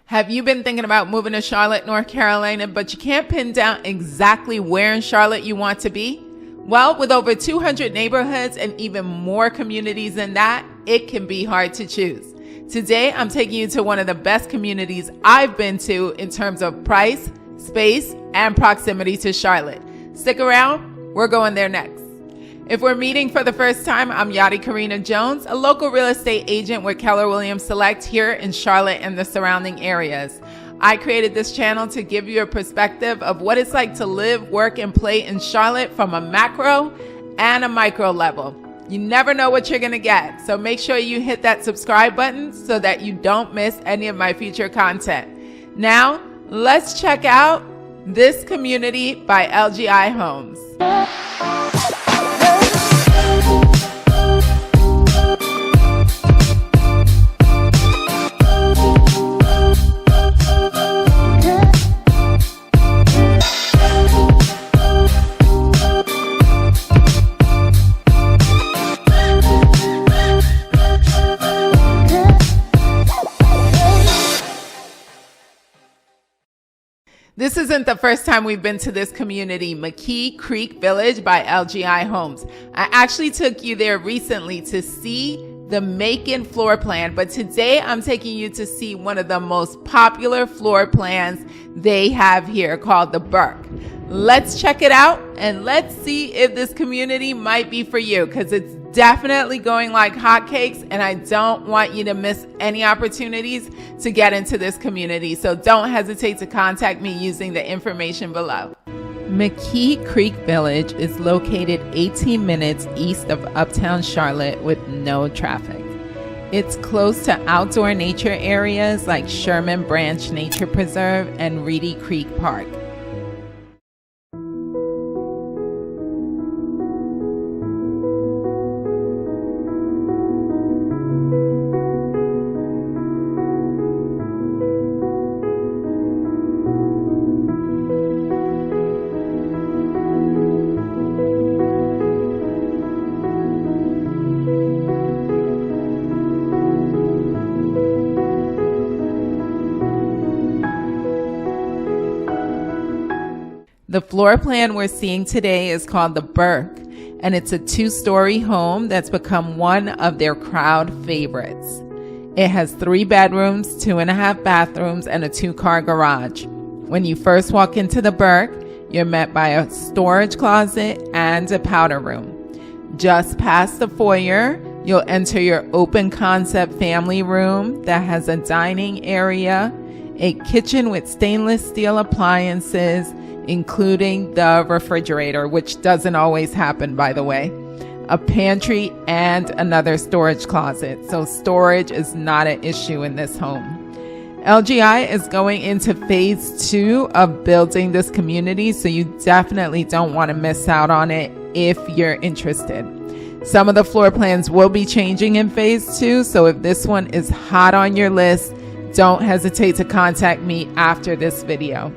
Have you been thinking about moving to Charlotte, North Carolina, but you can't pin down exactly where in Charlotte you want to be? Well, with over 200 neighborhoods and even more communities than that, it can be hard to choose. Today, I'm taking you to one of the best communities I've been to in terms of price, space, and proximity to Charlotte. Stick around, we're going there next. If we're meeting for the first time, I'm Yadi Karina Jones, a local real estate agent with Keller Williams Select here in Charlotte and the surrounding areas. I created this channel to give you a perspective of what it's like to live, work, and play in Charlotte from a macro and a micro level. You never know what you're going to get, so make sure you hit that subscribe button so that you don't miss any of my future content. Now, let's check out this community by LGI Homes. This isn't the first time we've been to this community, McKee Creek Village by LGI Homes. I actually took you there recently to see the Macon floor plan, but today I'm taking you to see one of the most popular floor plans they have here called the Burke. Let's check it out and let's see if this community might be for you, because it's definitely going like hotcakes and I don't want you to miss any opportunities to get into this community. So don't hesitate to contact me using the information below. McKee Creek Village is located 18 minutes east of uptown Charlotte with no traffic. It's close to outdoor nature areas like Sherman Branch Nature Preserve and Reedy Creek Park. The floor plan we're seeing today is called the Burke, and it's a 2-story home that's become one of their crowd favorites. It has 3 bedrooms, 2.5 bathrooms, and a 2-car garage. When you first walk into the Burke, you're met by a storage closet and a powder room. Just past the foyer, you'll enter your open concept family room that has a dining area, a kitchen with stainless steel appliances, including the refrigerator, which doesn't always happen, by the way, a pantry, and another storage closet. So storage is not an issue in this home. LGI is going into phase 2 of building this community, so you definitely don't want to miss out on it if you're interested. Some of the floor plans will be changing in phase 2, so if this one is hot on your list, don't hesitate to contact me after this video.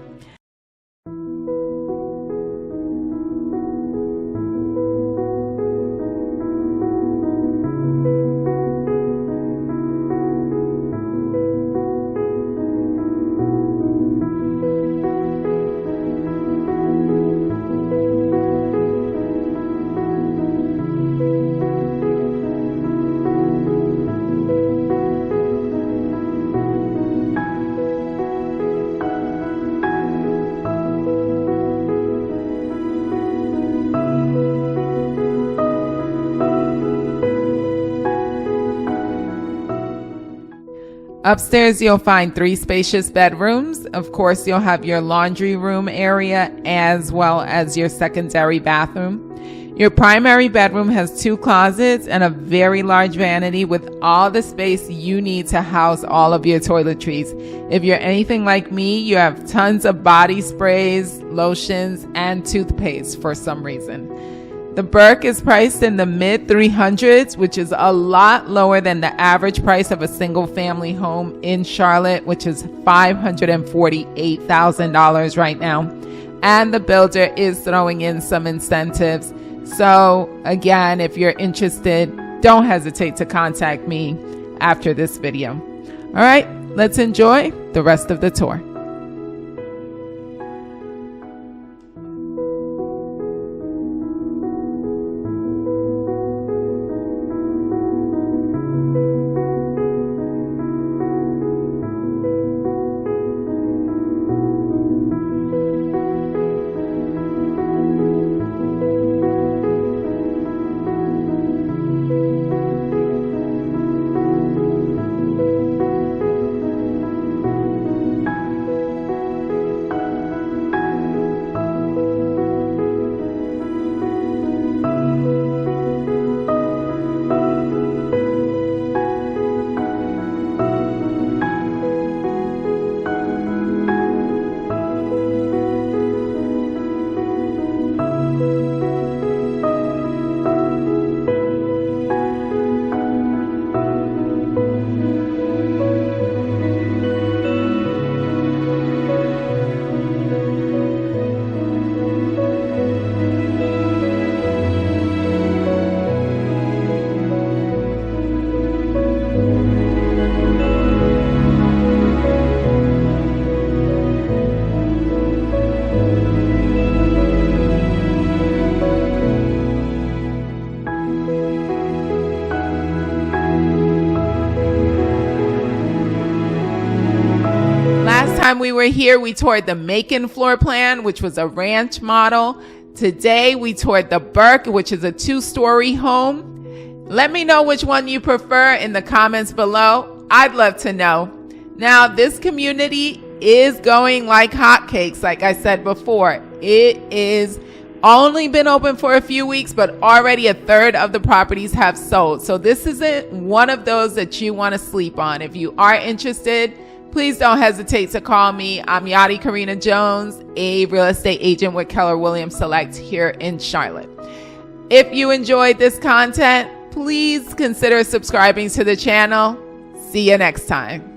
Upstairs, you'll find 3 spacious bedrooms. Of course, you'll have your laundry room area as well as your secondary bathroom. Your primary bedroom has 2 closets and a very large vanity with all the space you need to house all of your toiletries. If you're anything like me, you have tons of body sprays, lotions, and toothpaste for some reason. The Burke is priced in the mid 300s, which is a lot lower than the average price of a single family home in Charlotte, which is $548,000 right now. And the builder is throwing in some incentives. So again, if you're interested, don't hesitate to contact me after this video. All right, Let's enjoy the rest of the tour. Time we were here, we toured the Macon floor plan, which was a ranch model. Today we toured the Burke, which is a 2-story home. Let me know which one you prefer in the comments below. I'd love to know. Now, this community is going like hotcakes, like I said before. It is only been open for a few weeks, but already a third of the properties have sold. So this isn't one of those that you want to sleep on. If you are interested, please don't hesitate to call me. I'm Yadi Karina Jones, a real estate agent with Keller Williams Select here in Charlotte. If you enjoyed this content, please consider subscribing to the channel. See you next time.